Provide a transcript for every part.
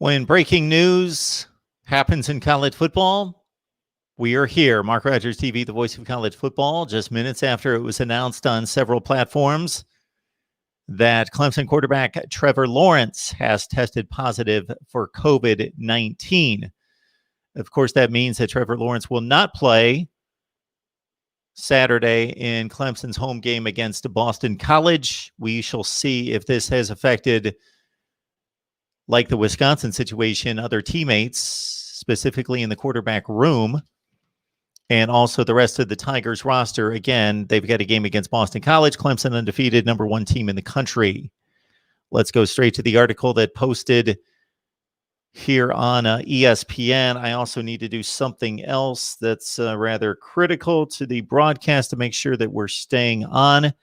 When breaking news happens in college football, we are here. Mark Rogers TV, the voice of college football, just minutes after it was announced on several platforms that Clemson quarterback Trevor Lawrence has tested positive for COVID-19. Of course, that means that Trevor Lawrence will not play Saturday in Clemson's home game against Boston College. We shall see if this has affected, like the Wisconsin situation, other teammates, specifically in the quarterback room, and also the rest of the Tigers roster. Again, they've got a game against Boston College. Clemson undefeated, number one team in the country. Let's go straight to the article that posted here on ESPN. I also need to do something else that's rather critical to the broadcast to make sure that we're staying on.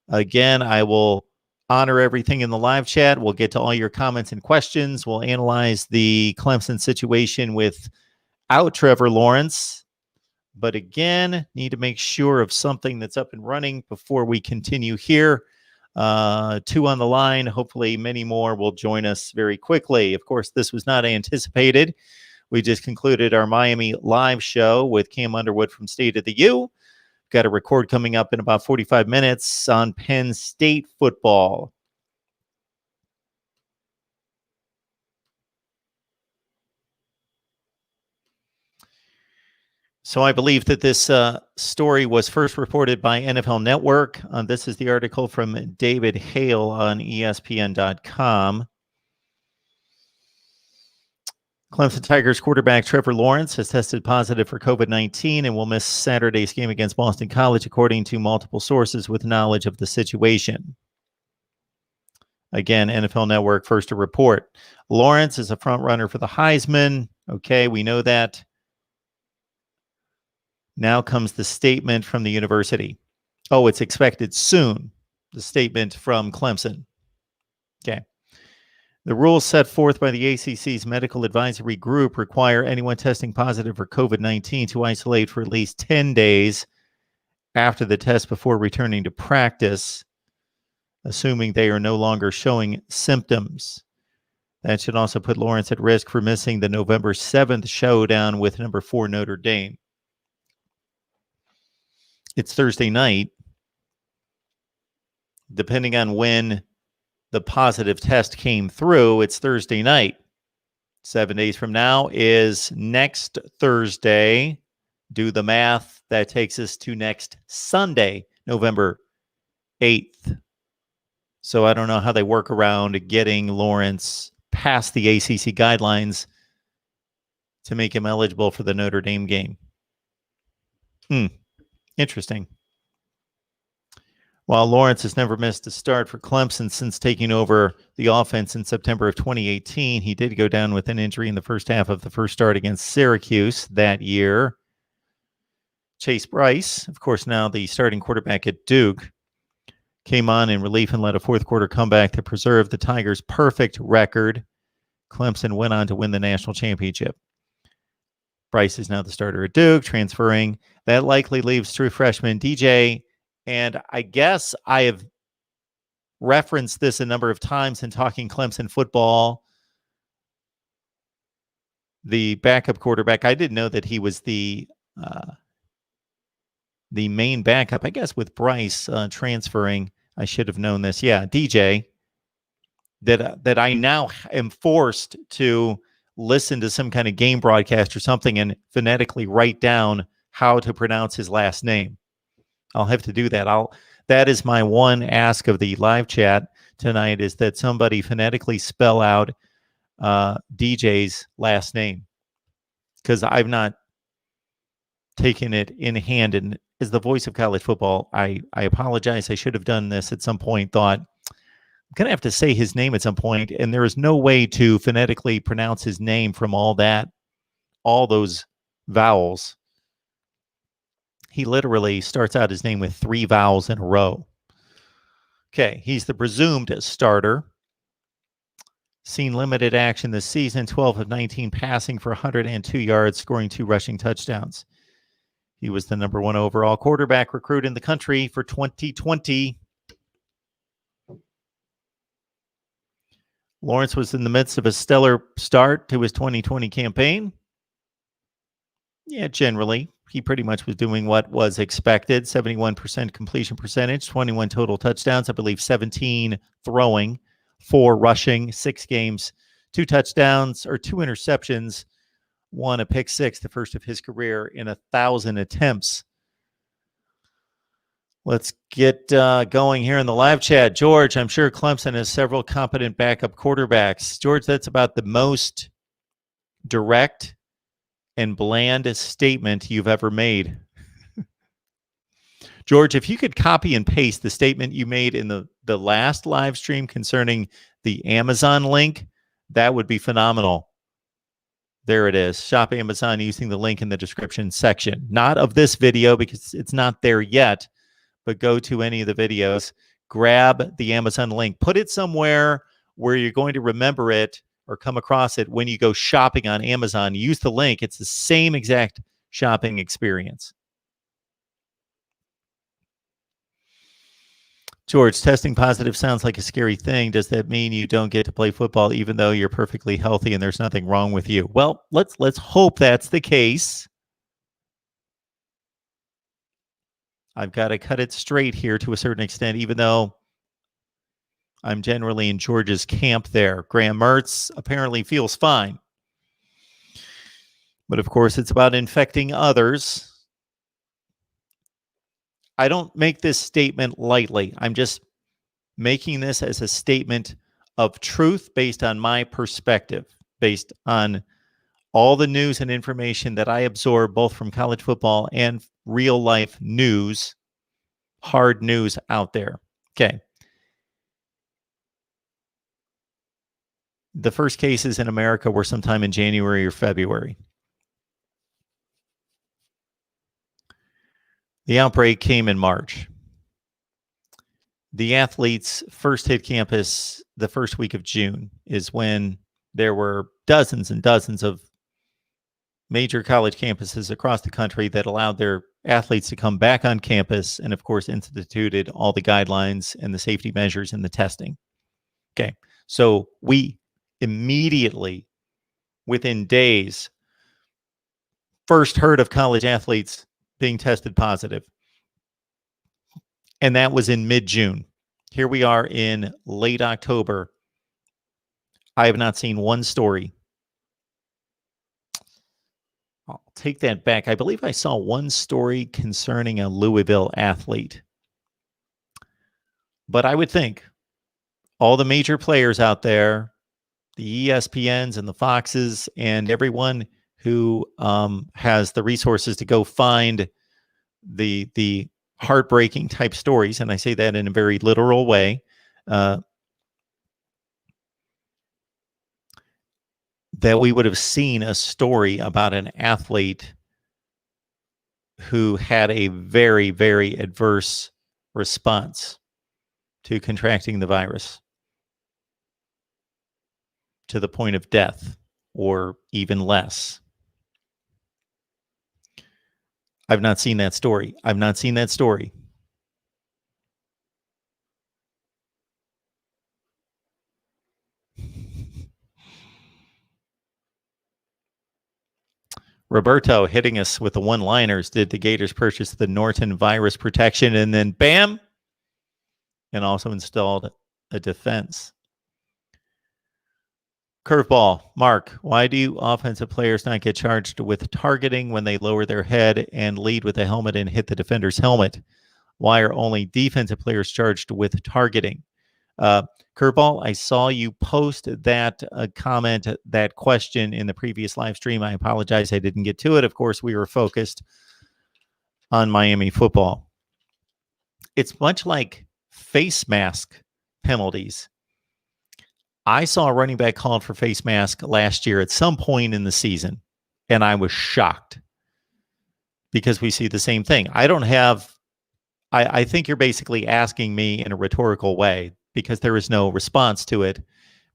Again, I will honor everything in the live chat. We'll get to all your comments and questions. We'll analyze the Clemson situation without Trevor Lawrence. But again, need to make sure of something that's up and running before we continue here. Two on the line. Hopefully many more will join us very quickly. Of course, this was not anticipated. We just concluded our Miami live show with Cam Underwood from State of the U. Got a record coming up in about 45 minutes on Penn State football. So I believe that this story was first reported by NFL Network. This is the article from David Hale on ESPN.com. Clemson Tigers quarterback Trevor Lawrence has tested positive for COVID-19 and will miss Saturday's game against Boston College, according to multiple sources with knowledge of the situation. Again, NFL Network first to report. Lawrence is a front runner for the Heisman. Okay, we know that. Now comes the statement from the university. Oh, it's expected soon. The statement from Clemson. Okay. The rules set forth by the ACC's medical advisory group require anyone testing positive for COVID-19 to isolate for at least 10 days after the test before returning to practice, assuming they are no longer showing symptoms. That should also put Lawrence at risk for missing the November 7th showdown with number 4 Notre Dame. It's Thursday night. Depending on when the positive test came through, it's Thursday night. 7 days from now is next Thursday. Do the math. That takes us to next Sunday, November 8th. So I don't know how they work around getting Lawrence past the ACC guidelines to make him eligible for the Notre Dame game. Interesting. While Lawrence has never missed a start for Clemson since taking over the offense in September of 2018, he did go down with an injury in the first half of the first start against Syracuse that year. Chase Bryce, of course, now the starting quarterback at Duke, came on in relief and led a fourth quarter comeback to preserve the Tigers' perfect record. Clemson went on to win the national championship. Bryce is now the starter at Duke, transferring. That likely leaves true freshman DJ. And I guess I have referenced this a number of times in talking Clemson football. The backup quarterback, I didn't know that he was the main backup. I guess with Bryce transferring, I should have known this. Yeah, DJ. That I now am forced to listen to some kind of game broadcast or something and phonetically write down how to pronounce his last name. I'll have to do that. That is my one ask of the live chat tonight, is that somebody phonetically spell out DJ's last name, because I've not taken it in hand. And as the voice of college football, I apologize. I should have done this at some point. Thought I'm going to have to say his name at some point, and there is no way to phonetically pronounce his name from all those vowels. He literally starts out his name with 3 vowels in a row. Okay, he's the presumed starter. Seen limited action this season, 12 of 19 passing for 102 yards, scoring 2 rushing touchdowns. He was the number 1 overall quarterback recruit in the country for 2020. Lawrence was in the midst of a stellar start to his 2020 campaign. Yeah, generally, he pretty much was doing what was expected. 71% completion percentage, 21 total touchdowns, I believe 17 throwing, 4 rushing, 6 games, 2 touchdowns or 2 interceptions, 1 a pick six, the first of his career in 1,000 attempts. Let's get going here in the live chat. George, I'm sure Clemson has several competent backup quarterbacks. George, that's about the most direct and bland statement you've ever made. George, if you could copy and paste the statement you made in the last live stream concerning the Amazon link, that would be phenomenal. There it is. Shop Amazon using the link in the description section. Not of this video because it's not there yet, but go to any of the videos, grab the Amazon link, put it somewhere where you're going to remember it or come across it when you go shopping on Amazon. Use the link. It's the same exact shopping experience. George, testing positive sounds like a scary thing. Does that mean you don't get to play football even though you're perfectly healthy and there's nothing wrong with you? Well, let's hope that's the case. I've got to cut it straight here to a certain extent, even though I'm generally in George's camp there. Graham Mertz apparently feels fine. But of course, it's about infecting others. I don't make this statement lightly. I'm just making this as a statement of truth based on my perspective, based on all the news and information that I absorb both from college football and real life news, hard news out there. Okay. The first cases in America were sometime in January or February. The outbreak came in March. The athletes first hit campus the first week of June is when there were dozens and dozens of major college campuses across the country that allowed their athletes to come back on campus and, of course, instituted all the guidelines and the safety measures and the testing. Okay, so we immediately, within days, first heard of college athletes being tested positive. And that was in mid-June. Here we are in late October. I have not seen one story. I'll take that back. I believe I saw one story concerning a Louisville athlete. But I would think all the major players out there, the ESPNs and the Foxes and everyone who has the resources to go find the heartbreaking type stories, and I say that in a very literal way, that we would have seen a story about an athlete who had a very, very adverse response to contracting the virus to the point of death or even less. I've not seen that story. I've not seen that story. Roberto hitting us with the one-liners. Did the Gators purchase the Norton virus protection and then bam, and also installed a defense? Curveball. Mark, why do offensive players not get charged with targeting when they lower their head and lead with the helmet and hit the defender's helmet? Why are only defensive players charged with targeting? Curveball, I saw you post that comment, that question in the previous live stream. I apologize I didn't get to it. Of course, we were focused on Miami football. It's much like face mask penalties. I saw a running back called for face mask last year at some point in the season, and I was shocked because we see the same thing. I think you're basically asking me in a rhetorical way because there is no response to it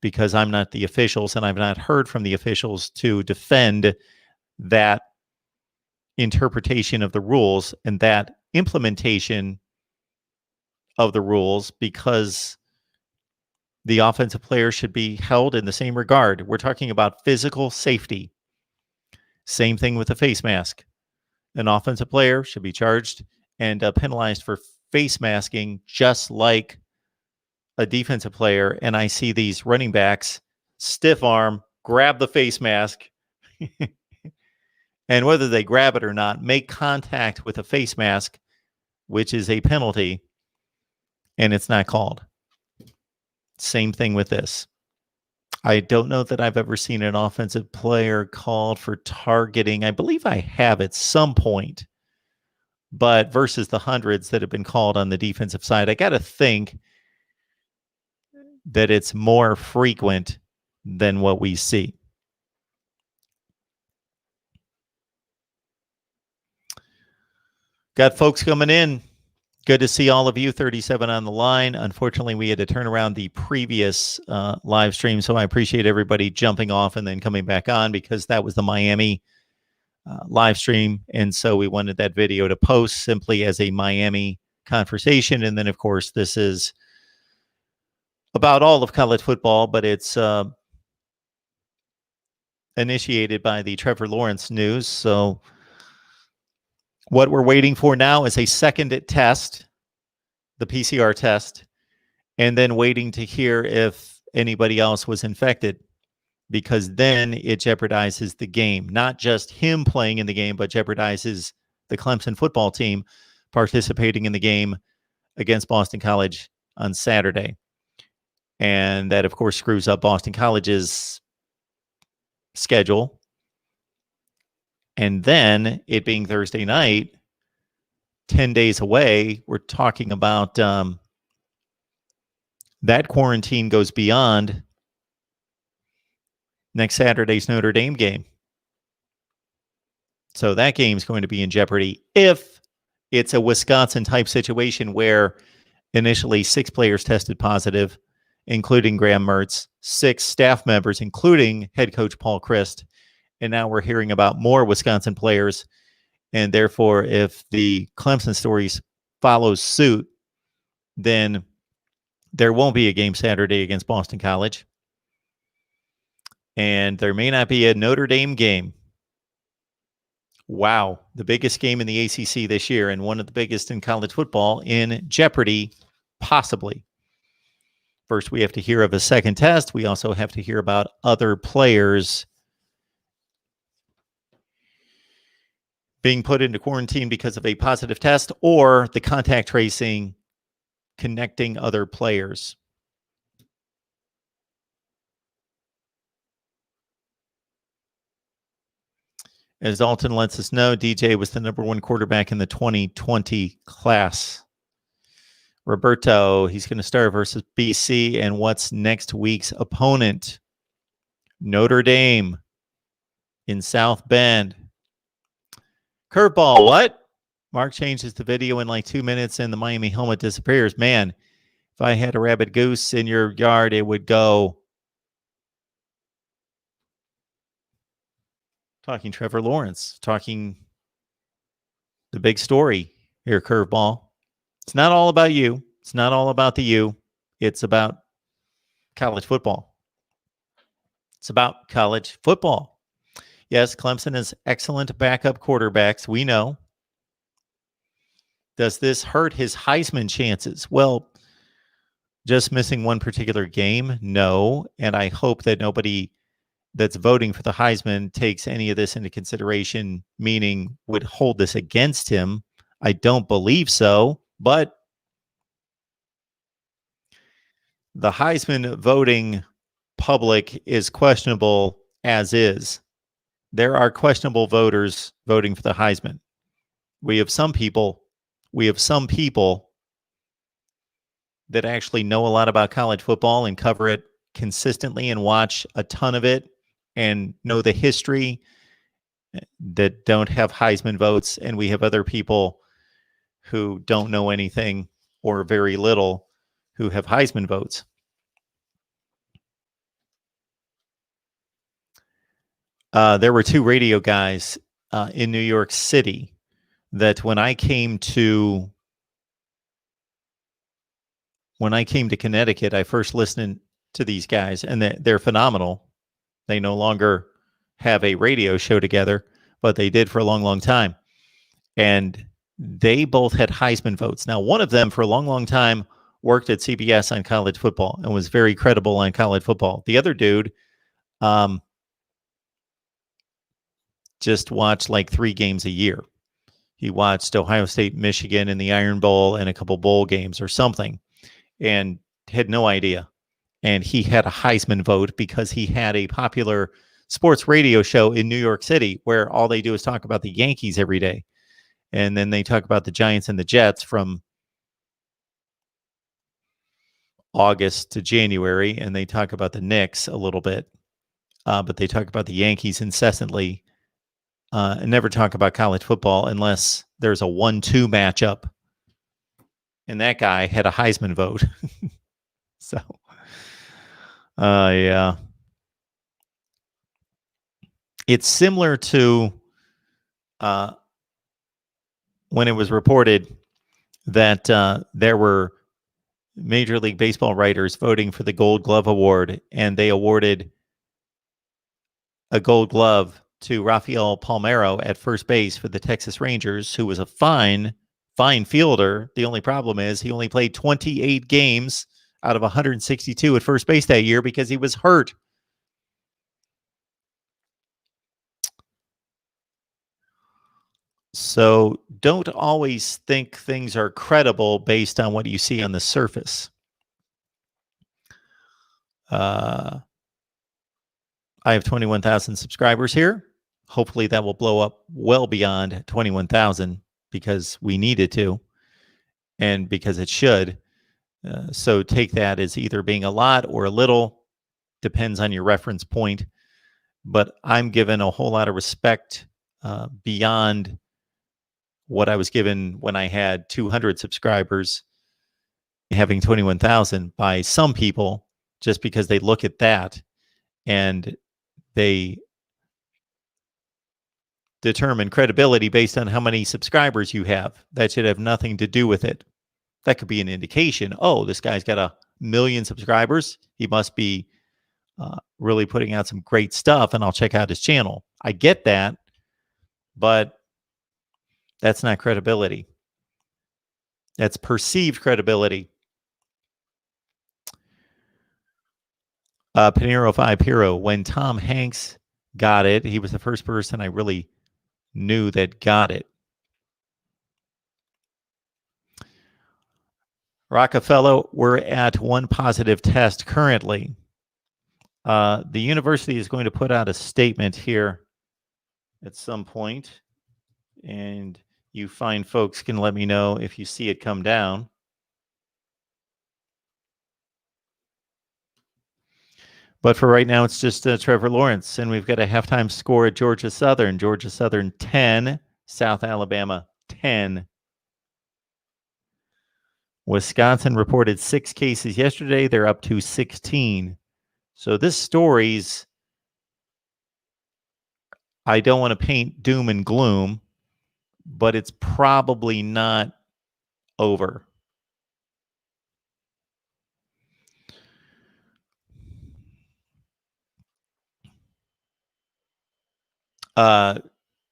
because I'm not the officials and I've not heard from the officials to defend that interpretation of the rules and that implementation of the rules because the offensive player should be held in the same regard. We're talking about physical safety. Same thing with the face mask. An offensive player should be charged and penalized for face masking, just like a defensive player. And I see these running backs stiff arm, grab the face mask, and whether they grab it or not, make contact with a face mask, which is a penalty, and it's not called. Same thing with this. I don't know that I've ever seen an offensive player called for targeting. I believe I have at some point, but versus the hundreds that have been called on the defensive side, I got to think that it's more frequent than what we see. Got folks coming in. Good to see all of you. 37 on the line. Unfortunately, we had to turn around the previous live stream, so I appreciate everybody jumping off and then coming back on, because that was the Miami live stream, and so we wanted that video to post simply as a Miami conversation. And then, of course, this is about all of college football, but it's initiated by the Trevor Lawrence news. So what we're waiting for now is a second test, the PCR test, and then waiting to hear if anybody else was infected, because then it jeopardizes the game. Not just him playing in the game, but jeopardizes the Clemson football team participating in the game against Boston College on Saturday. And that, of course, screws up Boston College's schedule. And then, it being Thursday night, 10 days away, we're talking about that quarantine goes beyond next Saturday's Notre Dame game. So that game's going to be in jeopardy if it's a Wisconsin-type situation where initially 6 players tested positive, including Graham Mertz, 6 staff members, including head coach Paul Chryst. And now we're hearing about more Wisconsin players. And therefore, if the Clemson stories follows suit, then there won't be a game Saturday against Boston College. And there may not be a Notre Dame game. Wow. The biggest game in the ACC this year, and one of the biggest in college football, in jeopardy, possibly. First, we have to hear of a second test. We also have to hear about other players being put into quarantine because of a positive test, or the contact tracing connecting other players. As Dalton lets us know, DJ was the number 1 quarterback in the 2020 class. Roberto, he's going to start versus BC. And what's next week's opponent? Notre Dame in South Bend. Curveball, what? Mark changes the video in like 2 minutes and the Miami helmet disappears. Man, if I had a rabbit goose in your yard, it would go. Talking Trevor Lawrence, talking the big story here, Curveball. It's not all about you. It's not all about the U. It's about college football. It's about college football. Yes, Clemson has excellent backup quarterbacks. We know. Does this hurt his Heisman chances? Well, just missing one particular game? No. And I hope that nobody that's voting for the Heisman takes any of this into consideration, meaning would hold this against him. I don't believe so, but the Heisman voting public is questionable as is. There are questionable voters voting for the Heisman. We have some people that actually know a lot about college football and cover it consistently and watch a ton of it and know the history that don't have Heisman votes. And we have other people who don't know anything or very little who have Heisman votes. There were 2 radio guys in New York City that when I came to Connecticut, I first listened to these guys, and they're phenomenal. They no longer have a radio show together, but they did for a long, long time. And they both had Heisman votes. Now, one of them for a long, long time worked at CBS on college football and was very credible on college football. The other dude just watched like 3 games a year. He watched Ohio State, Michigan in the Iron Bowl and a couple bowl games or something, and had no idea. And he had a Heisman vote because he had a popular sports radio show in New York City where all they do is talk about the Yankees every day. And then they talk about the Giants and the Jets from August to January, and they talk about the Knicks a little bit. But they talk about the Yankees incessantly and never talk about college football unless there's a 1-2 matchup. And that guy had a Heisman vote. So, yeah. It's similar to when it was reported that there were Major League Baseball writers voting for the Gold Glove Award, and they awarded a Gold Glove to Rafael Palmeiro at first base for the Texas Rangers, who was a fine fielder. The only problem is he only played 28 games out of 162 at first base that year because he was hurt. So don't always think things are credible based on what you see on the surface. I have 21,000 subscribers here. Hopefully that will blow up well beyond 21,000 because we need it to and because it should. So take that as either being a lot or a little, depends on your reference point. But I'm given a whole lot of respect beyond what I was given when I had 200 subscribers, having 21,000 by some people, just because they look at that and they determine credibility based on how many subscribers you have. That should have nothing to do with it. That could be an indication. Oh, this guy's got 1 million subscribers. He must be really putting out some great stuff, and I'll check out his channel. I get that, but that's not credibility. That's perceived credibility. Panero 5 Hero, when Tom Hanks got it, he was the first person I really knew that got it. Rockefeller, we're at 1 positive test currently. The university is going to put out a statement here at some point, and you fine folks can let me know if you see it come down. But for right now, it's just Trevor Lawrence, and we've got a halftime score at Georgia Southern. Georgia Southern 10, South Alabama 10. Wisconsin reported 6 cases yesterday. They're up to 16. So this story's, I don't want to paint doom and gloom, but it's probably not over.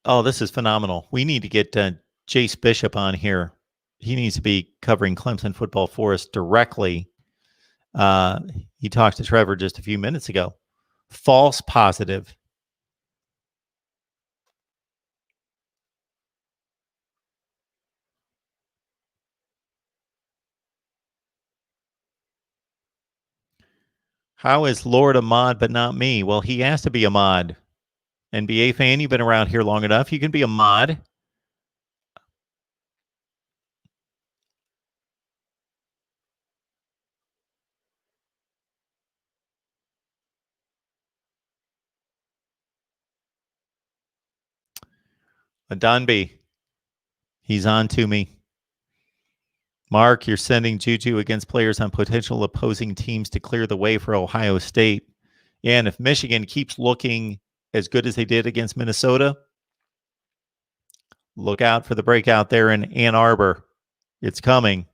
Oh, this is phenomenal. We need to get Jace Bishop on here. He needs to be covering Clemson football for us directly. He talked to Trevor just a few minutes ago. False positive. How is Lord a mod but not me? Well, he has to be a mod. NBA fan, you've been around here long enough. You can be a mod. Donby, he's on to me. Mark, you're sending Juju against players on potential opposing teams to clear the way for Ohio State. Yeah, and if Michigan keeps looking as good as they did against Minnesota, look out for the breakout there in Ann Arbor. It's coming.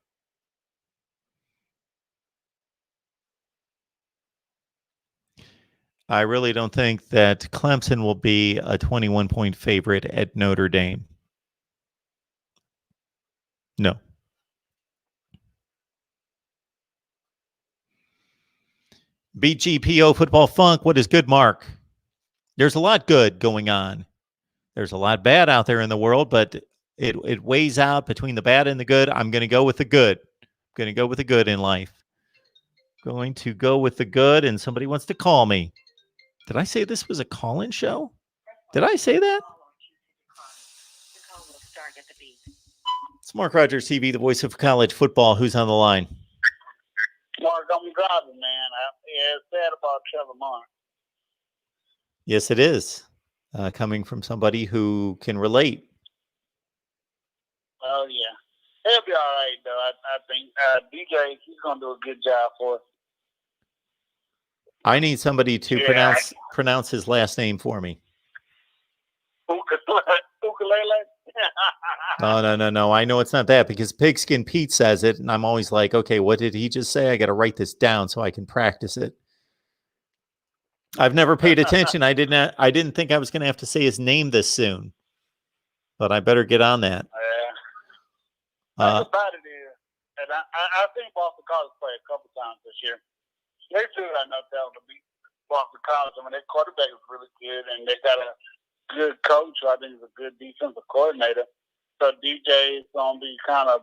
I really don't think that Clemson will be a 21-point favorite at Notre Dame. No. BGPO Football Funk, what is good, Mark? There's a lot good going on. There's a lot bad out there in the world, but it weighs out between the bad and the good. I'm going to go with the good. I'm going to go with the good in life. Going to go with the good, and somebody wants to call me. Did I say this was a call-in show? Did I say that? It's Mark Rogers TV, the voice of college football. Who's on the line? Mark, I'm driving, man. It's sad about Trevor Lawrence. Yes, it is. Coming from somebody who can relate. Oh, yeah. He'll be all right, though. I think DJ, he's going to do a good job for us. I need somebody to pronounce his last name for me. Ukulele? No. I know it's not that because Pigskin Pete says it, and I'm always like, okay, what did he just say? I got to write this down so I can practice it. I've never paid attention. I didn't think I was going to have to say his name this soon, but I better get on that. That's about it is. And I think Boston College played a couple times this year. They should have enough talent to beat Boston College. I mean, their quarterback is really good, and they got a good coach who I think is a good defensive coordinator. So DJ is going to be kind of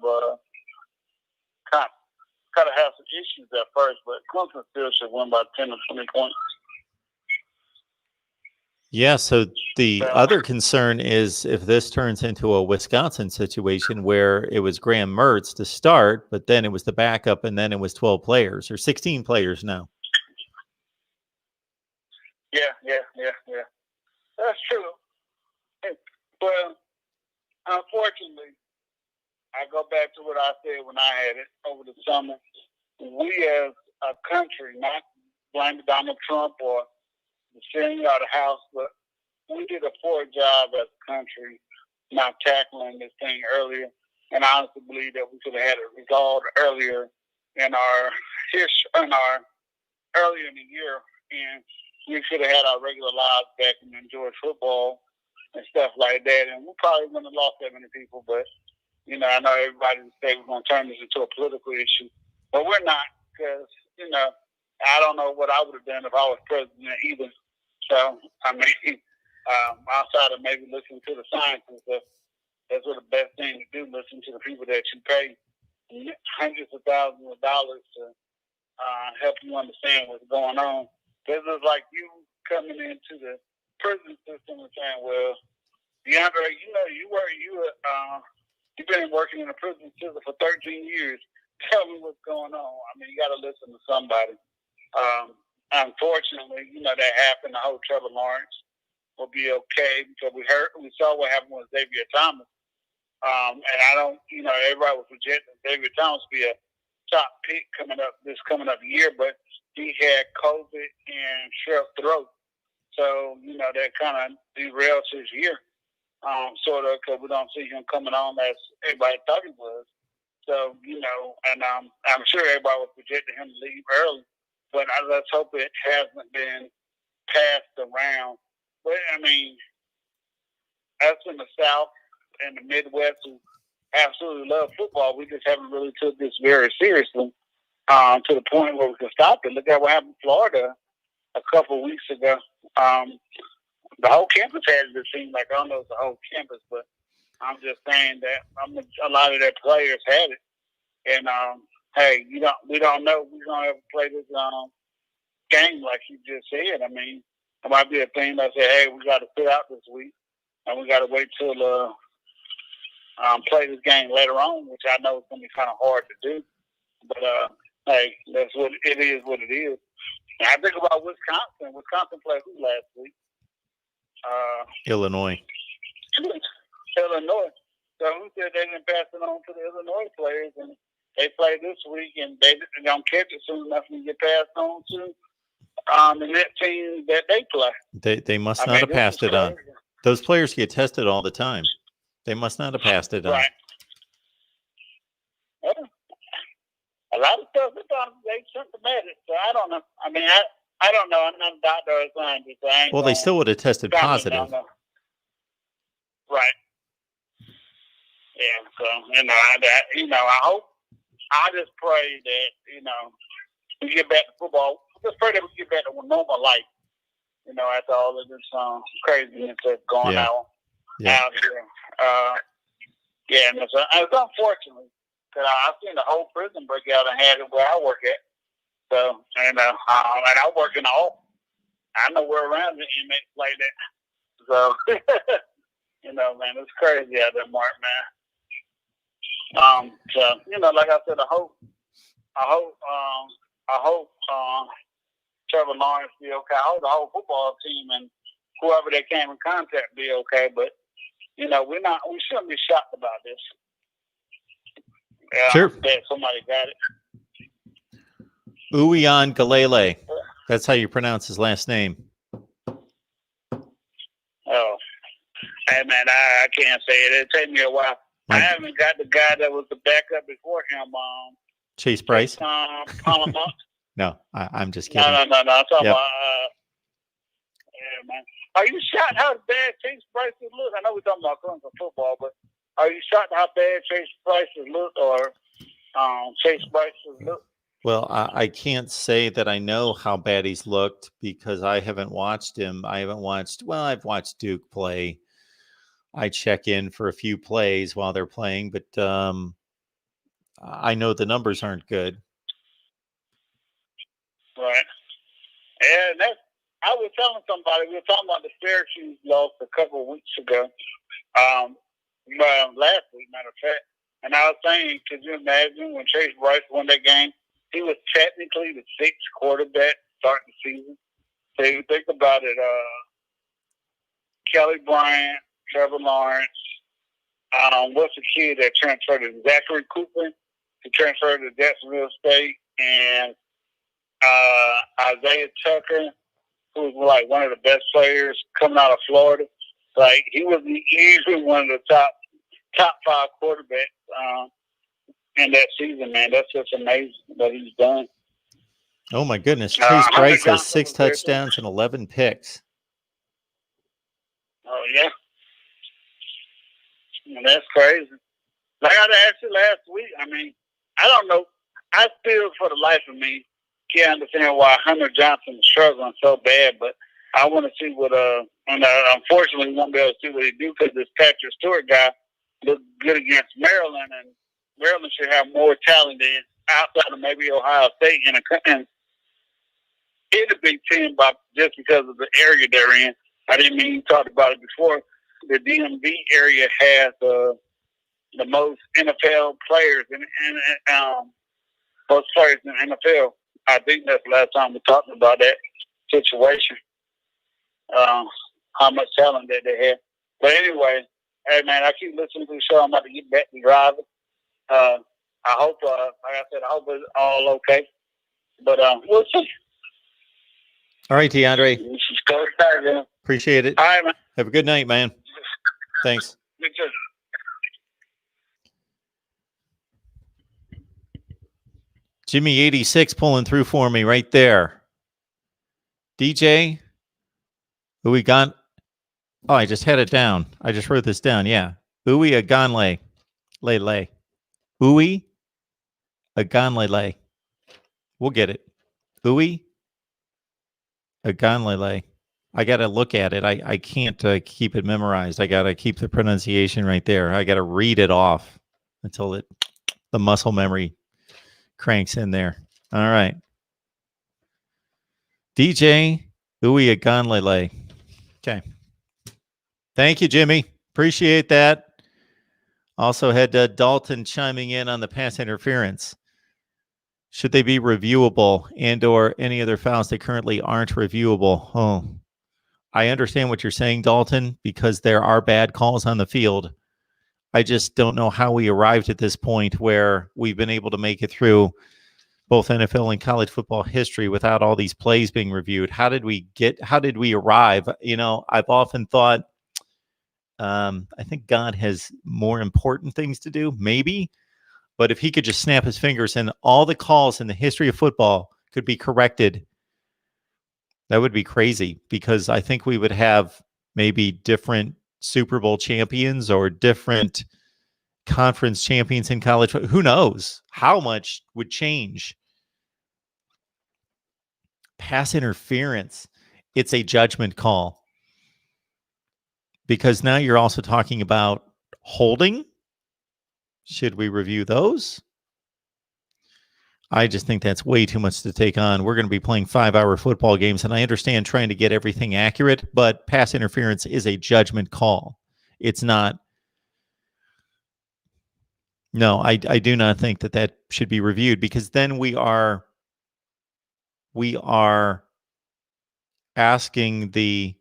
have some issues at first, but Clemson still should win by 10 or 20 points. Yeah, so the other concern is if this turns into a Wisconsin situation where it was Graham Mertz to start, but then it was the backup, and then it was 12 players or 16 players now. Yeah. That's true. Well, unfortunately, I go back to what I said when I had it over the summer. We as a country, not blaming Donald Trump or the Senate or the House, but we did a poor job as a country not tackling this thing earlier. And I honestly believe that we could have had it resolved earlier in earlier in the year, and we should have had our regular lives back and enjoyed football and stuff like that. And we probably wouldn't have lost that many people, but I know everybody in the state was going to turn this into a political issue, but we're not, because I don't know what I would have done if I was president either. So, I mean, outside of maybe listening to the scientists, that's what the best thing to do, listen to the people that you pay hundreds of thousands of dollars to help you understand what's going on. Because it's like you coming into the prison system and saying, well, DeAndre, you've been working in the prison system for 13 years. Tell me what's going on. I mean, you got to listen to somebody. Unfortunately, that happened. I hope Trevor Lawrence will be okay, because we saw what happened with Xavier Thomas. And I don't, everybody was projecting Xavier Thomas to be a top pick coming up year, but he had COVID and strep throat. So, that kind of derailed his year, sort of, because we don't see him coming on as everybody thought he was. So, and I'm sure everybody was projecting him to leave early, but let's hope it hasn't been passed around. But, I mean, us in the South and the Midwest who absolutely love football, we just haven't really took this very seriously to the point where we can stop it. Look at what happened in Florida a couple of weeks ago. The whole campus had it, it seemed like. I don't know if it's the whole campus, but I'm just saying that a lot of their players had it. And, hey, we don't know if we're going to ever play this game like you just said. I mean, it might be a thing that say, hey, we got to sit out this week, and we got to wait till play this game later on, which I know is going to be kind of hard to do. But, hey, that's what it is. And I think about Wisconsin. Wisconsin played who last week? Illinois. Illinois. So who said they didn't pass it on to the Illinois players, and they play this week, and they don't catch it soon enough to get passed on to the next team that they play. They must not have passed it on. Those players get tested all the time. They must not have passed it on. Right. Yeah. A lot of stuff, they symptomatic, so I don't know. I mean, I don't know. I'm not a doctor or scientist. So I ain't Well, they still would have tested comment positive. on that. Right. Yeah. So I hope. I just pray that we get back to football. Just pray that we get back to normal life. After all of this craziness that's going out here. And it's unfortunate because I've seen the whole prison break out and had it where I work at. So, and I work in the office. I know where around the inmates like that. So, man, it's crazy out there, Mark, man. So, like I said, I hope Trevor Lawrence be okay. I hope the whole football team and whoever they came in contact be okay. But we shouldn't be shocked about this. Sure. That somebody got it. Uyan Galele. That's how you pronounce his last name. Oh, hey man, I can't say it. It'll take me a while. I haven't got the guy that was the backup before him. Chase Bryce. Palmer. No, I'm just kidding. No. I'm talking about. Yeah, man. Are you shocked how bad Chase Bryce look? I know we're talking about clinical football, but are you shocked how bad Chase Bryce look or Chase Bryce look? Well, I can't say that I know how bad he's looked because I haven't watched him. I've watched Duke play. I check in for a few plays while they're playing, but I know the numbers aren't good. Right. And I was telling somebody, we were talking about the Syracuse loss a couple of weeks ago. Last week, matter of fact. And I was saying, could you imagine when Chase Bryce won that game? He was technically the sixth quarterback starting the season. So you think about it, Kelly Bryant, Trevor Lawrence, what's the kid that transferred to Zachary Cooper to transfer to Jacksonville State, and Isaiah Tucker, who was like one of the best players coming out of Florida. Like he was easily one of the top five quarterbacks in that season, man. That's just amazing what he's done. Oh my goodness. Chase Bryce has 6 touchdowns and 11 picks. Oh yeah. And that's crazy. Like I asked you last week, I mean, I don't know. I still, for the life of me, can't understand why Hunter Johnson is struggling so bad, but I want to see what, and unfortunately, we won't be able to see what he do because this Patrick Stewart guy looked good against Maryland, and Maryland should have more talent than outside of maybe Ohio State in a Big Ten, just because of the area they're in. I didn't mean you talked about it before. The DMV area has the most NFL players and most players in the NFL. I think that's the last time we talked about that situation. How much talent that they have. But anyway, hey man, I keep listening to the show. I'm about to get back to driving. I hope, like I said, I hope it's all okay. But we'll see. All right, DeAndre. Appreciate it. All right, man. Have a good night, man. Thanks. You too. Jimmy 86 pulling through for me right there. DJ, who we got? Oh, I just had it down. I just wrote this down. Yeah. Uwe Aganle. Lele. Uwe Aganle. We'll get it. Uwe Aganle. I got to look at it. I can't keep it memorized. I got to keep the pronunciation right there. I got to read it off until the muscle memory cranks in there. All right. DJ Uwe Aganle. Okay. Thank you, Jimmy. Appreciate that. Also had Dalton chiming in on the pass interference. Should they be reviewable and or any other fouls that currently aren't reviewable? Oh, I understand what you're saying, Dalton, because there are bad calls on the field. I just don't know how we arrived at this point where we've been able to make it through both NFL and college football history without all these plays being reviewed. How did we arrive? You know, I've often thought, I think God has more important things to do, maybe. But if he could just snap his fingers and all the calls in the history of football could be corrected That would be crazy because I think we would have maybe different Super Bowl champions or different conference champions in college. Who knows how much would change? Pass interference. It's a judgment call because now you're also talking about holding. Should we review those? I just think that's way too much to take on. We're going to be playing 5-hour football games, and I understand trying to get everything accurate, but pass interference is a judgment call. It's not. No, I do not think that should be reviewed because then we are asking the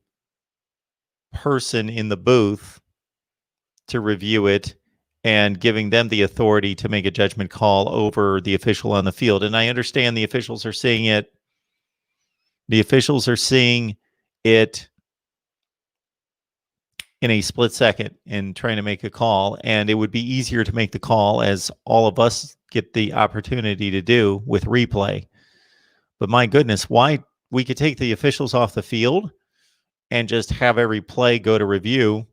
person in the booth to review it and giving them the authority to make a judgment call over the official on the field. And I understand the officials are seeing it. The officials are seeing it in a split second and trying to make a call. And it would be easier to make the call, as all of us get the opportunity to do, with replay. But my goodness, why we could take the officials off the field and just have every play go to review,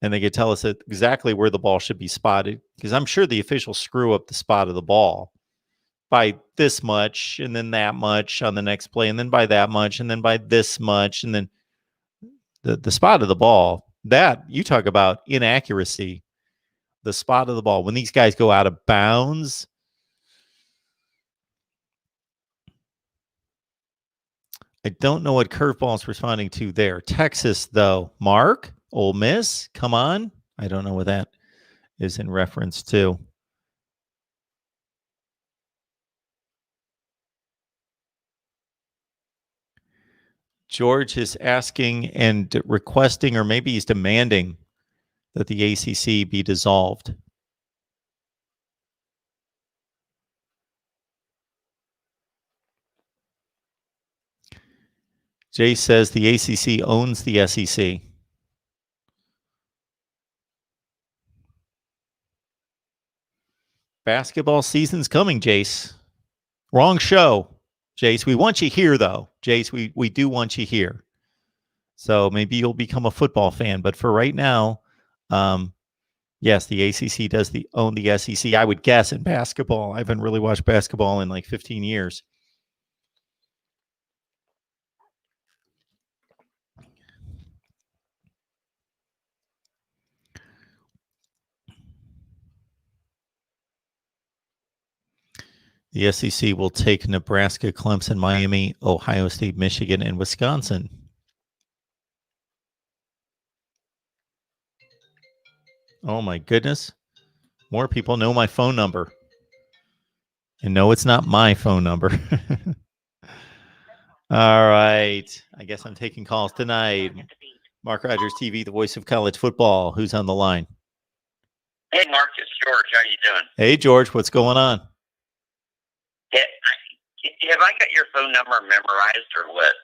and they could tell us exactly where the ball should be spotted. Because I'm sure the officials screw up the spot of the ball by this much, and then that much on the next play, and then by that much, and then by this much, and then the spot of the ball. That, you talk about inaccuracy, the spot of the ball. When these guys go out of bounds, I don't know what curveball is responding to there. Texas, though. Mark, Ole Miss, come on. I don't know what that is in reference to. George is asking and requesting, or maybe he's demanding, that the ACC be dissolved. Jay says the ACC owns the SEC. Basketball season's coming, Jace. Wrong show, Jace. We want you here, though. Jace, we do want you here. So maybe you'll become a football fan. But for right now, yes, the ACC does own the SEC, I would guess, in basketball. I haven't really watched basketball in like 15 years. The SEC will take Nebraska, Clemson, Miami, Ohio State, Michigan, and Wisconsin. Oh, my goodness. More people know my phone number. And no, it's not my phone number. All right. I guess I'm taking calls tonight. Mark Rogers TV, the voice of college football. Who's on the line? Hey, Mark, it's George. How you doing? Hey, George. What's going on? Have I got your phone number memorized or what?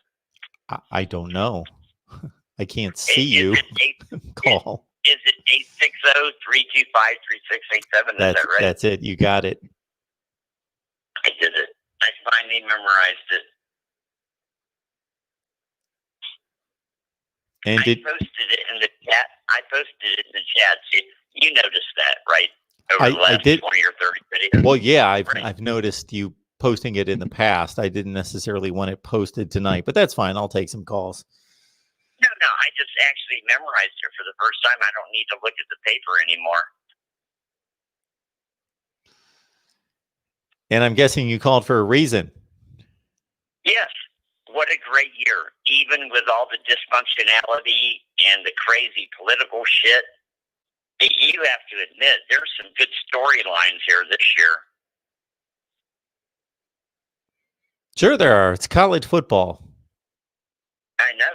I don't know. I can't see you. Call. Is it 860-325-3687? Is that right? That's it. You got it. I did it. I finally memorized it. And I posted it in the chat. See, you noticed that, right? Over the last 20 or 30 videos. Well, yeah, I've noticed you posting it in the past. I didn't necessarily want it posted tonight, but that's fine. I'll take some calls. No, I just actually memorized it for the first time. I don't need to look at the paper anymore. And I'm guessing you called for a reason. Yes. What a great year. Even with all the dysfunctionality and the crazy political shit, you have to admit there's some good storylines here this year. Sure there are. It's college football. I know.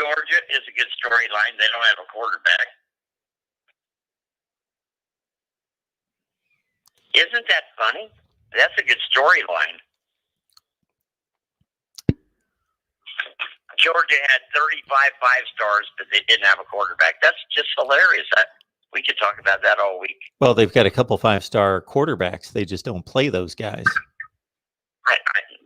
Georgia is a good storyline. They don't have a quarterback. Isn't that funny? That's a good storyline. Georgia had 35 5-stars, but they didn't have a quarterback. That's just hilarious. We could talk about that all week. Well, they've got a couple 5-star quarterbacks. They just don't play those guys.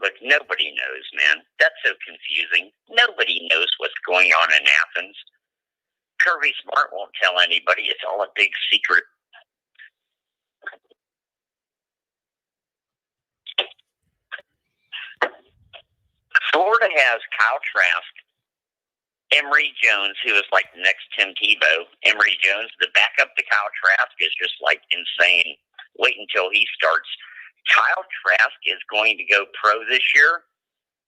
Look, Nobody knows, man. That's so confusing. Nobody knows what's going on in Athens. Kirby Smart won't tell anybody. It's all a big secret. Florida has Kyle Trask, Emory Jones, who is like the next Tim Tebow. Emory Jones, the backup to Kyle Trask is just like insane. Wait until he starts. Kyle Trask is going to go pro this year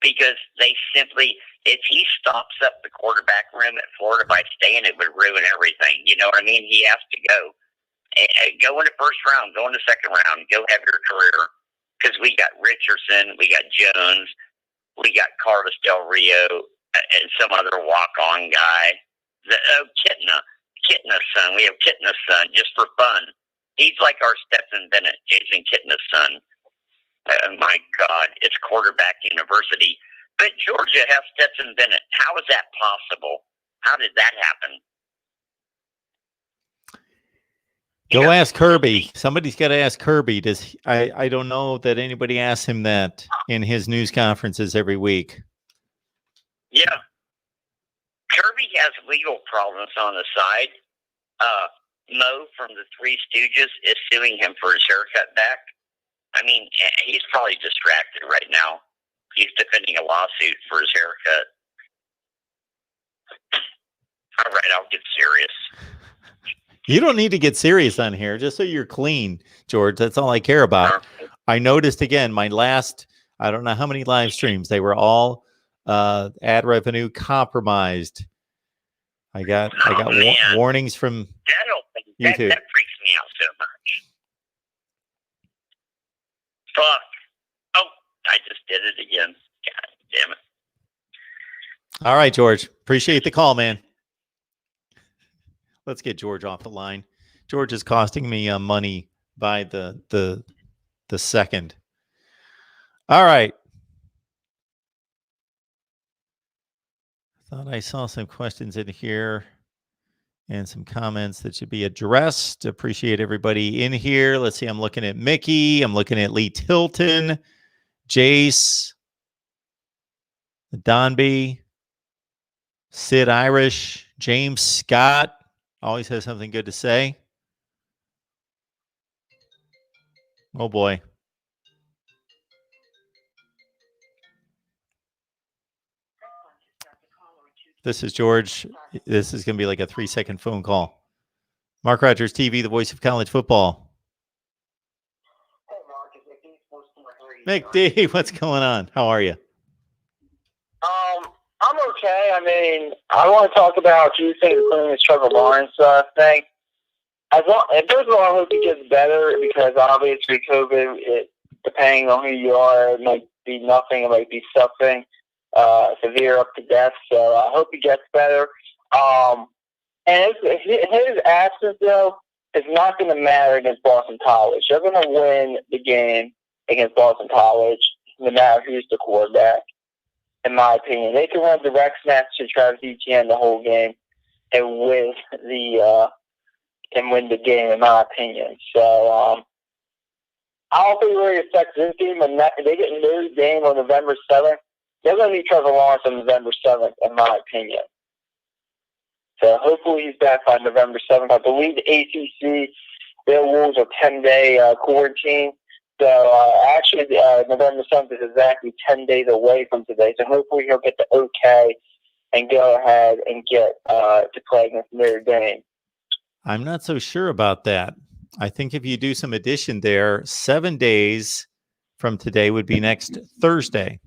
because they simply, if he stops up the quarterback room at Florida by staying, it would ruin everything. You know what I mean? He has to go. Go in the first round, go in the second round, go have your career. Because we got Richardson, we got Jones, we got Carlos Del Rio, and some other walk-on guy. Kitna's son. We have Kitna's son, just for fun. He's like our Stetson Bennett, Jason Kitna's son. My God, it's quarterback university. But Georgia has Stetson Bennett. How is that possible? How did that happen? Go ask Kirby. Somebody's got to ask Kirby. I don't know that anybody asks him that in his news conferences every week. Yeah. Kirby has legal problems on the side. Mo from the Three Stooges is suing him for his haircut back. I mean, he's probably distracted right now. He's defending a lawsuit for his haircut. All right, I'll get serious. You don't need to get serious on here, just so you're clean, George. That's all I care about. I noticed again, my last, I don't know how many live streams, they were all ad revenue compromised. I got warnings from YouTube. That freaks me out so much. Fuck. Oh, I just did it again. God damn it. All right, George. Appreciate the call, man. Let's get George off the line. George is costing me money by the second. All right. Thought I saw some questions in here and some comments that should be addressed. Appreciate everybody in here. Let's see. I'm looking at Mickey. I'm looking at Lee Tilton, Jace, Donby, Sid Irish, James Scott. Always has something good to say. Oh, boy. This is George. This is going to be like a 3-second phone call. Mark Rogers TV, the voice of college football. Mick D, what's going on? How are you? I'm okay. I mean, I want to talk about you think including this Trevor Lawrence thing. First of all, I hope he gets better because obviously COVID, depending on who you are, it might be nothing, it might be something severe up to death. So I hope he gets better. And his absence, though, is not going to matter against Boston College. They're going to win the game against Boston College, no matter who's the quarterback. In my opinion, they can run direct snaps to Travis Etienne the whole game and win the game. In my opinion, so I don't think it really affects this game. And they get Notre Dame on November 7th. They're going to need Trevor Lawrence on November 7th, in my opinion. So hopefully he's back by November 7th. I believe the ACC, their rules are 10-day quarantine. So actually, November 7th is exactly 10 days away from today. So hopefully he'll get the okay and go ahead and get to play against Notre Dame. I'm not so sure about that. I think if you do some addition there, 7 days from today would be next Thursday.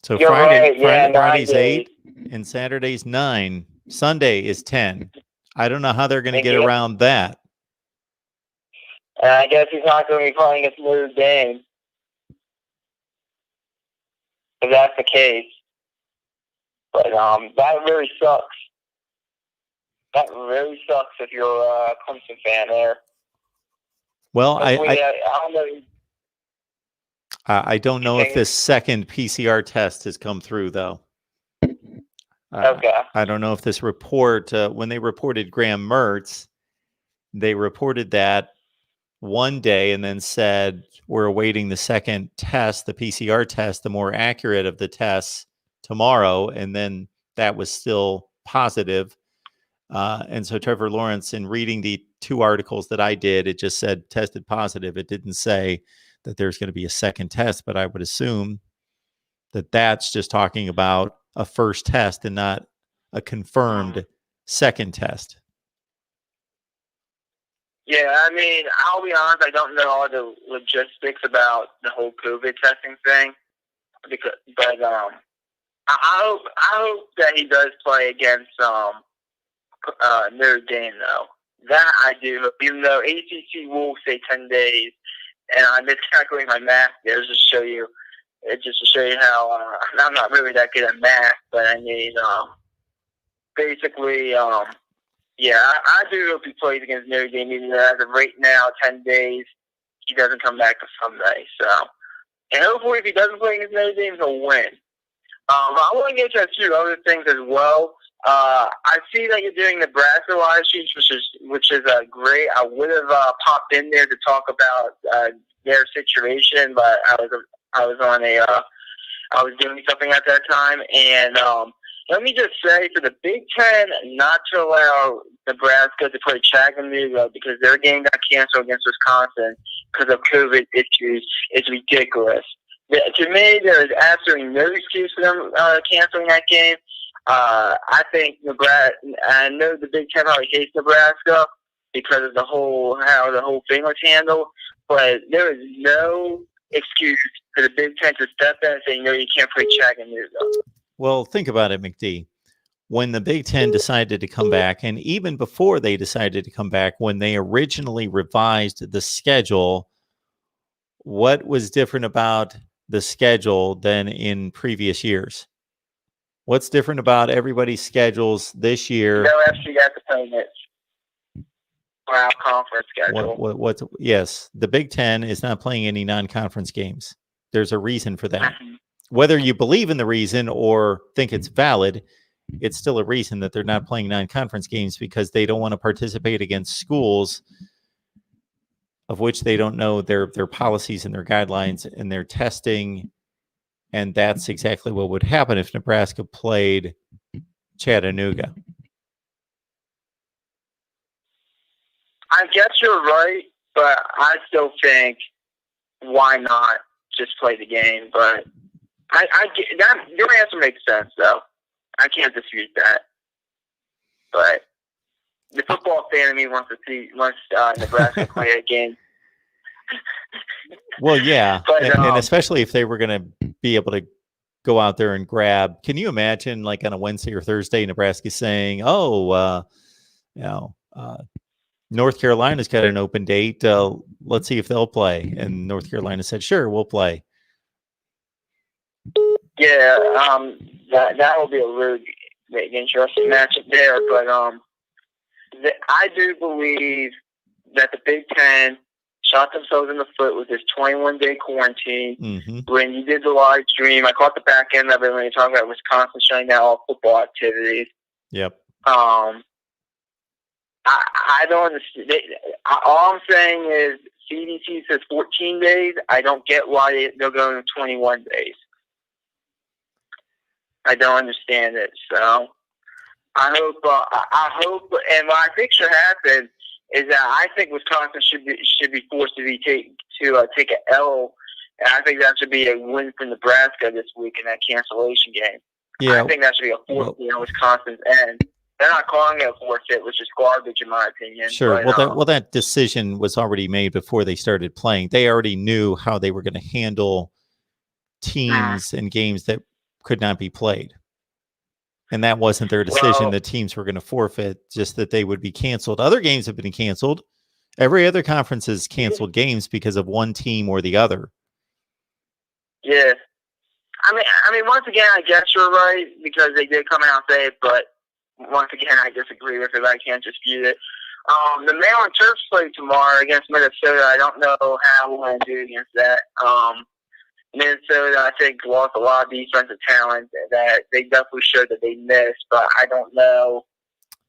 So You're right. Friday's 8 and Saturday's 9. Sunday is 10. I don't know how they're going to get around that. And I guess he's not going to be playing against Notre Dame. If that's the case. But that really sucks. That really sucks if you're a Clemson fan there. Well, I don't know. I don't know if this second PCR test has come through, though. Okay. I don't know if this report, when they reported Graham Mertz, they reported that one day and then said we're awaiting the second test, the PCR test, the more accurate of the tests tomorrow, and then that was still positive. And so Trevor Lawrence, in reading the 2 articles that I did, it just said tested positive. It didn't say that there's going to be a second test, but I would assume that that's just talking about a first test and not a confirmed second test. Yeah, I mean, I'll be honest, I don't know all the logistics about the whole COVID testing thing, but I hope that he does play against Notre Dame, though. That I do, even though ACC will say 10 days, and I miscalculated my math there just to show you how I'm not really that good at math, but I mean, basically, yeah, I do hope he plays against Notre Dame, even though as of right now, 10 days, he doesn't come back to Sunday. So, and hopefully if he doesn't play against Notre Dame, he'll win. I want to get to a few other things as well. I see that you're doing Nebraska live streams, which is great. I would have popped in there to talk about their situation, but I was doing something at that time, and let me just say, for the Big Ten not to allow Nebraska to play Chattanooga because their game got canceled against Wisconsin because of COVID issues is ridiculous. To me, there is absolutely no excuse for them canceling that game. I think Nebraska. I know the Big Ten probably hates Nebraska because of how the whole thing was handled, but there is no excuse for the Big Ten to step in and say, no, you can't play Chattanooga. Well, think about it, McD. When the Big Ten decided to come back, and even before they decided to come back, when they originally revised the schedule, what was different about the schedule than in previous years? What's different about everybody's schedules this year? No FCS opponents. Wow, conference schedule. Yes, the Big Ten is not playing any non-conference games. There's a reason for that. Whether you believe in the reason or think it's valid, it's still a reason that they're not playing non-conference games because they don't want to participate against schools of which they don't know their policies and their guidelines and their testing. And that's exactly what would happen if Nebraska played Chattanooga. I guess you're right, but I still think why not just play the game? But I get that your answer makes sense, though. I can't dispute that. But the football fan in me wants Nebraska play a game. Well, yeah, but, and especially if they were going to be able to go out there and grab. Can you imagine, like on a Wednesday or Thursday, Nebraska saying, North Carolina's got an open date. Let's see if they'll play. And North Carolina said, sure, we'll play. Yeah, that will be a really interesting matchup there. But I do believe that the Big Ten shot themselves in the foot with this 21-day quarantine. Mm-hmm. When you did the live stream, I caught the back end of it when you talk about Wisconsin shutting down all football activities. Yep. I don't understand. All I'm saying is CDC says 14 days. I don't get why they're going to 21 days. I don't understand it. So I hope, and what I think should happen is that I think Wisconsin should be forced to take an L, and I think that should be a win for Nebraska this week in that cancellation game. Yeah, I think that should be a forfeit on Wisconsin's end. They're not calling it a forfeit, which is garbage in my opinion. Sure. But, that decision was already made before they started playing. They already knew how they were going to handle teams and games that could not be played. And that wasn't their decision that teams were going to forfeit, just that they would be canceled. Other games have been canceled. Every other conference has canceled games because of one team or the other. Yeah. I mean, once again, I guess you're right because they did come out and say it, but once again, I disagree with it. I can't dispute it. The Maryland Terps play tomorrow against Minnesota. I don't know how we're going to do against that. Minnesota, I think, lost a lot of defensive talent that they definitely showed that they missed, but I don't know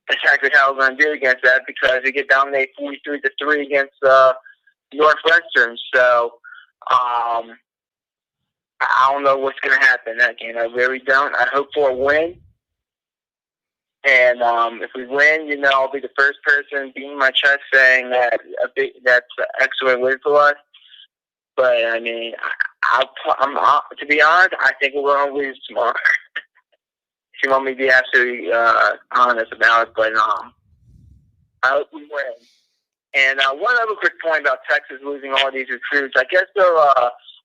exactly how we're going to do against that because they get dominated 43-3 against Northwestern. So I don't know what's going to happen in that game. I really don't. I hope for a win. And if we win, I'll be the first person beating my chest saying that that's an excellent win for us. But I mean, to be honest, I think we're going to lose tomorrow. If you want me to be absolutely honest about it, but I hope we win. And one other quick point about Texas losing all these recruits. I guess they're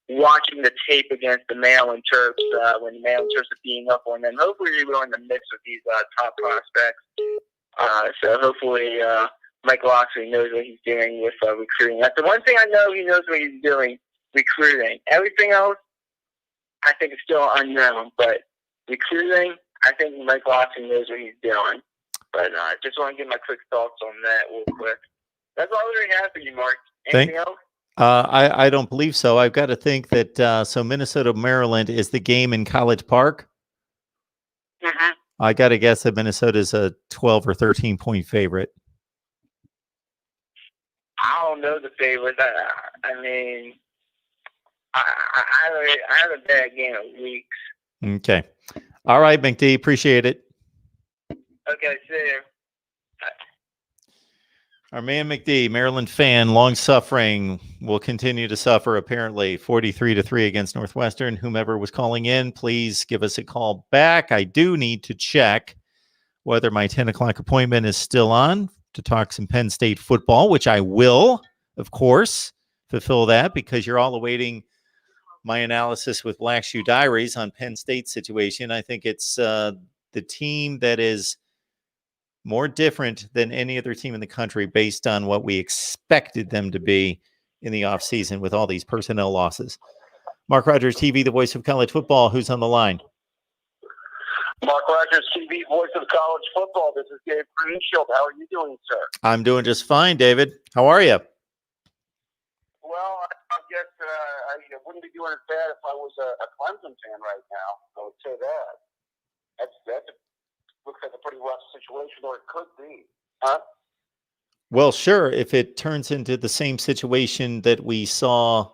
watching the tape against the Maryland Terps when the Maryland Terps are beating up on them. Hopefully we're in the mix with these top prospects. So hopefully Mike Loxley knows what he's doing with recruiting. That's the one thing I know he knows what he's doing, recruiting. Everything else, I think it's still unknown. But recruiting, I think Mike Loxley knows what he's doing. But I just want to give my quick thoughts on that real quick. That's all I really have for you, Mark. Anything else? I don't believe so. I've got to think that so Minnesota, Maryland is the game in College Park. Mm-hmm. I got to guess that Minnesota's a 12 or 13 point favorite. I don't know the favorites. I mean, I haven't bad game in weeks. Okay. All right, McD. Appreciate it. Okay, see you. Our man McD, Maryland fan, long suffering, will continue to suffer apparently. 43-3 against Northwestern. Whomever was calling in, please give us a call back. I do need to check whether my 10 o'clock appointment is still on to talk some Penn State football, which I will, of course, fulfill that because you're all awaiting my analysis with Black Shoe Diaries on Penn State's situation. I think it's the team that is more different than any other team in the country based on what we expected them to be in the offseason with all these personnel losses. Mark Rogers TV, the voice of college football. Who's on the line? Mark Rogers TV, voice of college football. This is Dave Greenshield. How are you doing, sir? I'm doing just fine, David. How are you? Well, I guess I wouldn't be doing as bad if I was a Clemson fan right now. I would say that. That's looks like a pretty rough situation, or it could be. Huh? Well, sure. If it turns into the same situation that we saw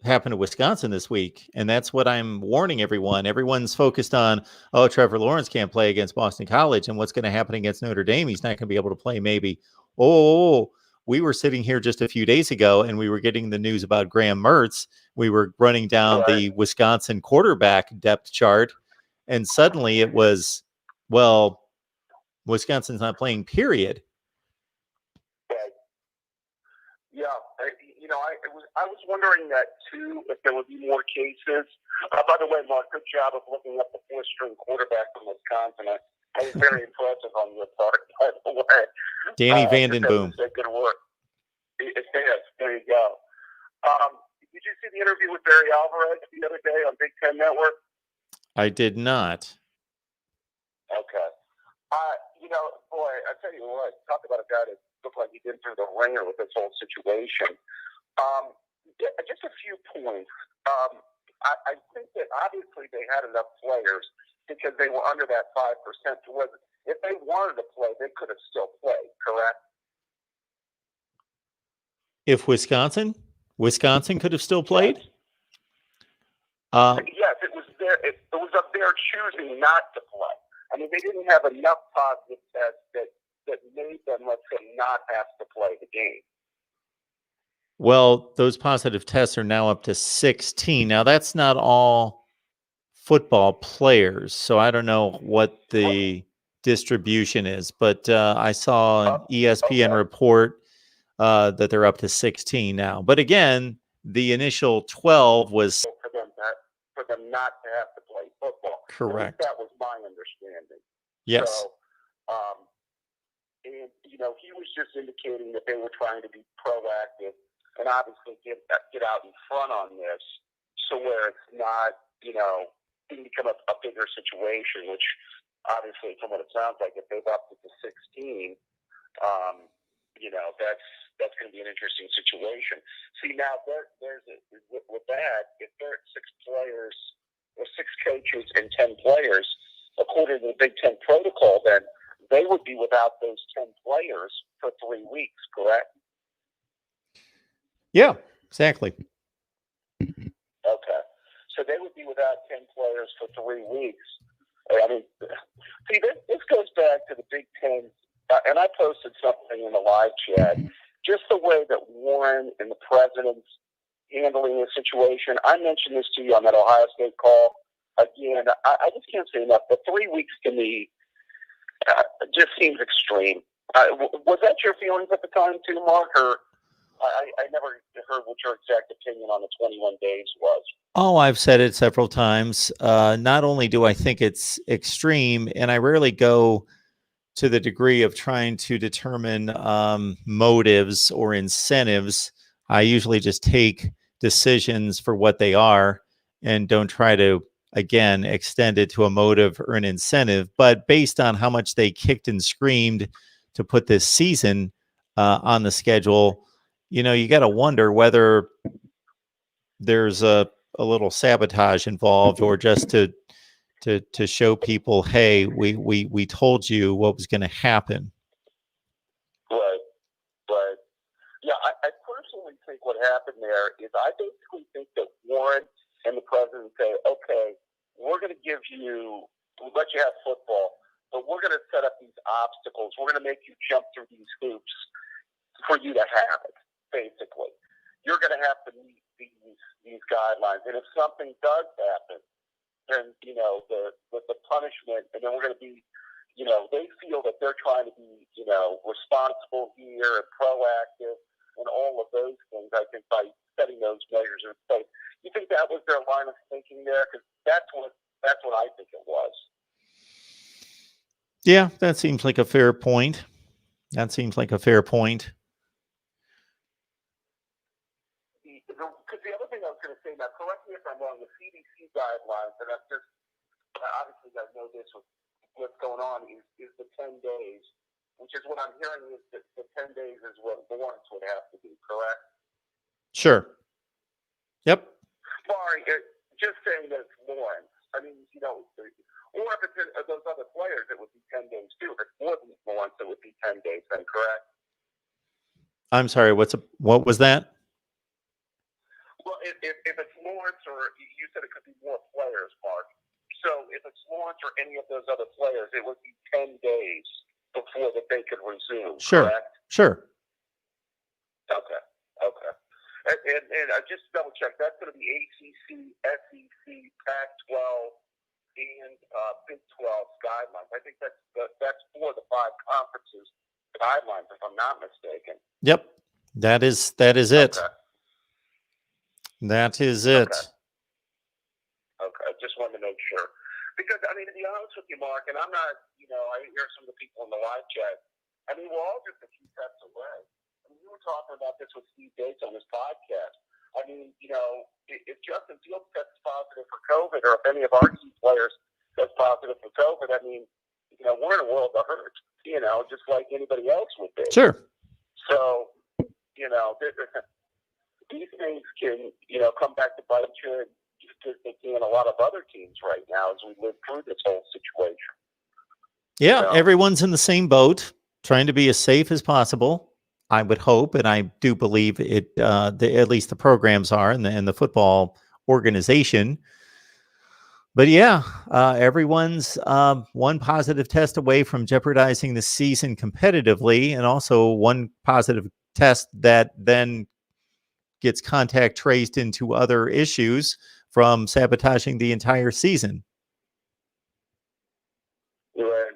happen to Wisconsin this week, and that's what I'm warning everyone. Everyone's focused on, oh, Trevor Lawrence can't play against Boston College, and what's going to happen against Notre Dame? He's not going to be able to play maybe. Oh, we were sitting here just a few days ago, and we were getting the news about Graham Mertz. We were running down the Wisconsin quarterback depth chart, and suddenly it was, well, Wisconsin's not playing, period. Yeah, I was wondering that too, if there would be more cases. By the way, Mark, good job of looking up the fourth-string quarterback from Wisconsin. I was very impressive on your part, by the way. Danny Vandenboom. Good work. Yes, there you go. Did you see the interview with Barry Alvarez the other day on Big Ten Network? I did not. Okay. Boy, I tell you what, talk about a guy that looked like he did through the ringer with this whole situation. Just a few points. I think that obviously they had enough players because they were under that 5% to where if they wanted to play, they could have still played, correct? If Wisconsin could have still played? Yes, it was of their choosing not to play. I mean, they didn't have enough positive tests that made them, let's say, not have to play the game. Well, those positive tests are now up to 16. Now, that's not all football players, so I don't know what the distribution is, but I saw an ESPN report that they're up to 16 now. But again, the initial 12 was for them not to have to play football. Correct. That was my understanding. Yes. So, and he was just indicating that they were trying to be proactive and obviously get out in front on this, so where it's not, didn't become a bigger situation. Which obviously, from what it sounds like, if they've upped it to 16, that's going to be an interesting situation. See, now with that, if there are 6 players or 6 coaches and 10 players, according to the Big Ten protocol, then they would be without those 10 players for 3 weeks, correct? Yeah, exactly. Okay. So they would be without 10 players for 3 weeks. I mean, see, this goes back to the Big Ten, and I posted something in the live chat, just the way that Warren and the president's handling the situation. I mentioned this to you on that Ohio State call. Again, I just can't say enough. The 3 weeks to me just seems extreme. Was that your feelings at the time too, Mark? Or I never heard what your exact opinion on the 21 days was. Oh, I've said it several times. Not only do I think it's extreme, and I rarely go to the degree of trying to determine motives or incentives. I usually just take decisions for what they are and don't try to, again, extend it to a motive or an incentive. But based on how much they kicked and screamed to put this season on the schedule, you got to wonder whether there's a little sabotage involved, or just to show people, hey, we told you what was going to happen. Right. Yeah, I personally think what happened there is I basically think that Warren and the president say, okay, we're going to we'll let you have football, but we're going to set up these obstacles. We're going to make you jump through these hoops for you to have it, basically. You're going to have to meet these guidelines. And if something does happen, then, the punishment, and then we're going to be, they feel that they're trying to be, responsible here and proactive and all of those things, I think, by setting those measures in place. You think that was their line of thinking there? Because that's what I think it was. Yeah, that seems like a fair point. Because the other thing I was going to say, now correct me if I'm wrong, the CDC guidelines, and that's just, obviously you guys know this with what's going on, is the 10 days, which is what I'm hearing is that the 10 days is what Lawrence would have to do, correct? Sure. Yep. Sorry, just saying that it's Lawrence. I mean, or if it's those other players, it would be 10 days too. If it's more than Lawrence, it would be 10 days then, correct? I'm sorry, what was that? Well, if it's Lawrence, or you said it could be more players, Mark. So if it's Lawrence or any of those other players, it would be 10 days before that they could resume, Sure. correct? Sure. Okay. And just to double check, that's going to be ACC, SEC, Pac-12, and Big 12 guidelines. I think that's for the 5 conferences guidelines, if I'm not mistaken. Yep. That is it. Okay. That is it. Okay. I just wanted to make sure. Because, I mean, to be honest with you, Mark, and I'm not, I hear some of the people in the live chat, I mean, we're all just a few steps away. I mean, we were talking about this with Steve Gates on his podcast. I mean, if Justin Fields tests positive for COVID, or if any of our key players test positive for COVID, I mean, we're in a world of hurt, just like anybody else would be. Sure. So, these things can, come back to bite you, just as they can a lot of other teams right now as we live through this whole situation. Yeah, everyone's in the same boat, trying to be as safe as possible. I would hope, and I do believe it. At least the programs are, and the football organization. But yeah, everyone's one positive test away from jeopardizing the season competitively, and also one positive test that then gets contact traced into other issues from sabotaging the entire season. Right.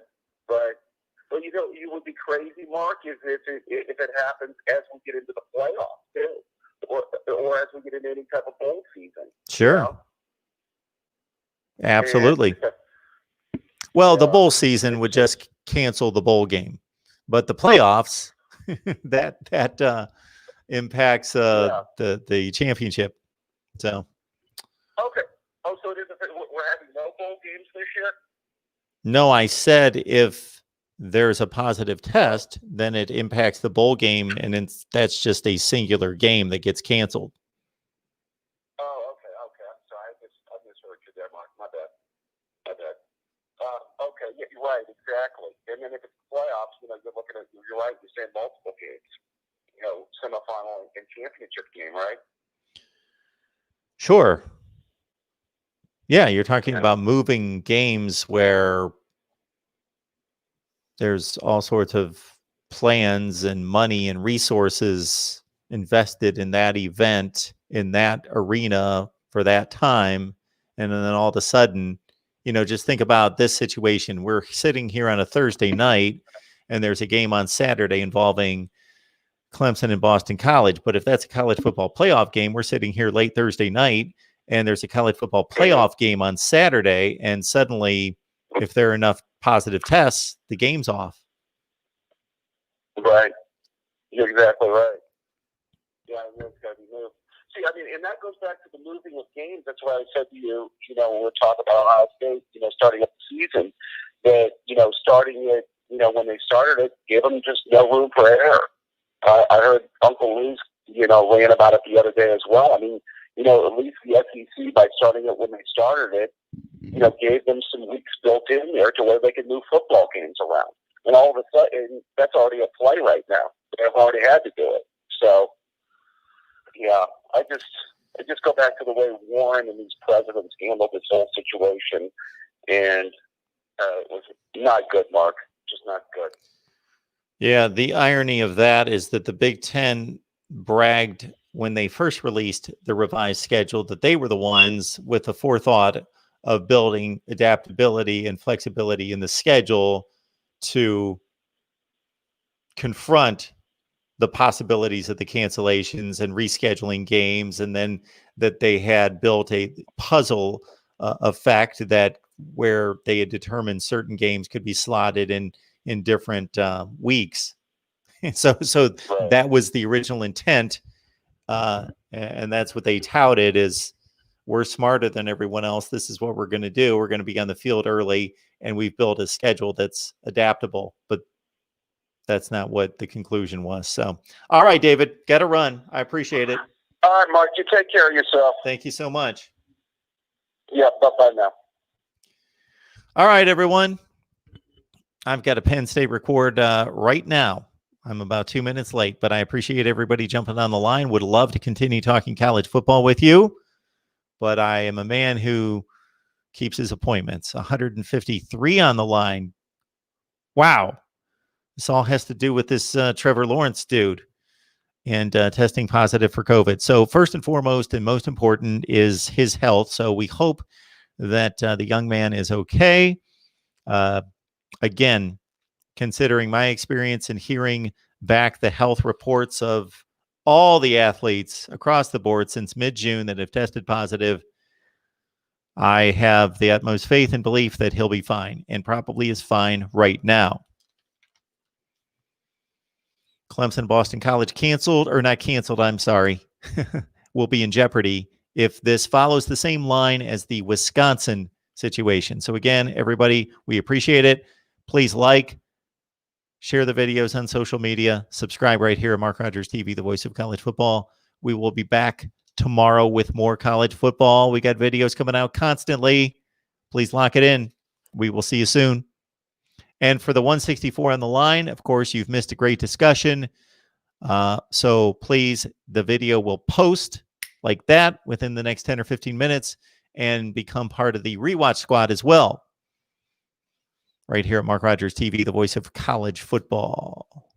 Well, you would be crazy, Mark, if it happens as we get into the playoffs, too, or as we get into any type of bowl season. Sure. Absolutely. Well, the bowl season would just cancel the bowl game, but the playoffs that impacts the championship. So. Okay. Oh, so we're having no bowl games this year? No, I said if there's a positive test, then it impacts the bowl game, and that's just a singular game that gets canceled. Oh, okay. I'm sorry. I misheard you there, Mark. My bad. Okay, yeah, you're right, exactly. And then if it's playoffs, you're looking at, you're right, you're saying multiple games. semifinal and championship game, right? Sure. Yeah, you're talking about moving games where there's all sorts of plans and money and resources invested in that event, in that arena for that time. And then all of a sudden, just think about this situation. We're sitting here on a Thursday night, and there's a game on Saturday involving Clemson and Boston College. But if that's a college football playoff game, we're sitting here late Thursday night, and there's a college football playoff game on Saturday, and suddenly, if there are enough positive tests, the game's off. Right. You're exactly right. Yeah, it's got to be moved. See, I mean, and that goes back to the moving of games. That's why I said to you, when we're talking about Ohio State, starting up the season, that, starting it, when they started it, give them just no room for error. I heard Uncle Lou's, ran about it the other day as well. I mean, at least the SEC, by starting it when they started it, gave them some weeks built in there to where they could move football games around. And all of a sudden, that's already a play right now. They've already had to do it. So, yeah, I just go back to the way Warren and these presidents handled this whole situation, and it was not good, Mark. Just not good. Yeah, the irony of that is that the Big Ten bragged when they first released the revised schedule that they were the ones with the forethought of building adaptability and flexibility in the schedule to confront the possibilities of the cancellations and rescheduling games, and then that they had built a puzzle effect that where they had determined certain games could be slotted in different weeks. So Right. that was the original intent, and that's what they touted is we're smarter than everyone else. This is what we're going to do. We're going to be on the field early, and we've built a schedule that's adaptable. But that's not what the conclusion was. So, all right, David, got to run. I appreciate it. All right, Mark, you take care of yourself. Thank you so much. Yeah, bye-bye now. All right, everyone. I've got a Penn State record right now. I'm about 2 minutes late, but I appreciate everybody jumping on the line. Would love to continue talking college football with you, but I am a man who keeps his appointments. 153 on the line. Wow. This all has to do with this Trevor Lawrence dude and testing positive for COVID. So first and foremost and most important is his health. So we hope that the young man is okay. Again, considering my experience and hearing back the health reports of all the athletes across the board since mid-June that have tested positive, I have the utmost faith and belief that he'll be fine, and probably is fine right now. Clemson, Boston College canceled, or not canceled, I'm sorry, will be in jeopardy if this follows the same line as the Wisconsin situation. So again, everybody, we appreciate it. Please like, share the videos on social media, subscribe right here at Mark Rogers TV, the voice of college football. We will be back tomorrow with more college football. We got videos coming out constantly. Please lock it in. We will see you soon. And for the 164 on the line, of course, you've missed a great discussion. So please, the video will post like that within the next 10 or 15 minutes and become part of the rewatch squad as well. Right here at Mark Rogers TV, the voice of college football.